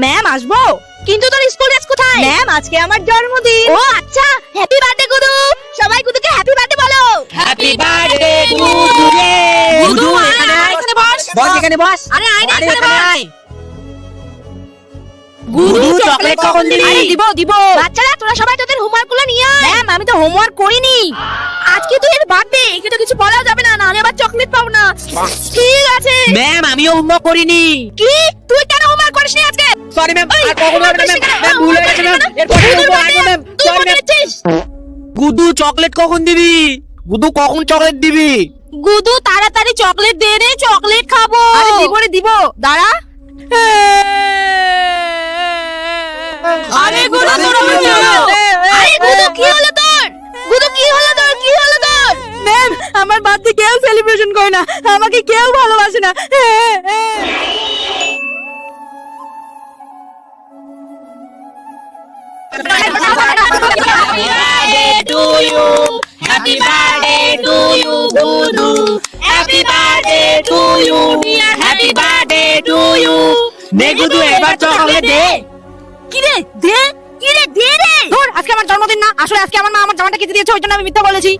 Ma'am আসবো? কিন্তু তোর স্কুল ড্রেস কোথায়? ম্যাম আজকে আমার জন্মদিন। ও আচ্ছা, হ্যাপি বার্থডে গুদু। সবাই গুদুকে হ্যাপি বার্থডে বলো। হ্যাপি বার্থডে গুদু রে। গুদু এখানে বস। বস এখানে বস। আরে আয় না, আরে এখানে এখানে বস। আয়। গুদু চকলেট কখন দিবি? আরে দিব। বাচ্চারা তোরা সবাই তোদের হোমওয়ার্ক গুলো নিয়ে আয়। ম্যাম আমি তো হোমওয়ার্ক করিনি। আজকে তো এর বার্থডে, একে তো কিছু বলা যাবে না, নাহলে আবার চকলেট পাবো না। ঠিক আছে। ম্যাম আমিও হোমওয়ার্ক করিনি। কি তুই কেন হোমওয়ার্ক করিসনি আজকে? সরি ম্যাম, ওই, আর কখনো হবে না ম্যাম। ম্যাম ভুল হয়ে গেছে ম্যাম। এরপর গুদুর করবো birthday, না ম্যাম। তুই সরি মনে ম্যাম। রেখেছিস? গুদু চকলেট কখন দিবি? গুদু কখন চকলেট দিবি? গুদু তাড়াতাড়ি চকলেট দে রে, চকলেট খাবো। আরে দিব দাঁড়া। আরে গুদু তোর কি হলো? আরে গুদু কি হলো তোর? গুদু কি হলো তোর? কি হলো তোর? ম্যাম আমার বার্থডে কেউ সেলিব্রেশন করে না, আমাকে কেউ ভালোবাসে না। Happy birthday to you, Gudu. Happy birthday to you, happy birthday to you. নে গুদু এবার চকলেট দে। কি রে দে রে। ধর আজকে আমার জন্মদিন না, আসলে আজকে আমার মা আমার জামাটা কেটে দিয়েছে, ওই জন্য আমি মিথ্যা বলেছি।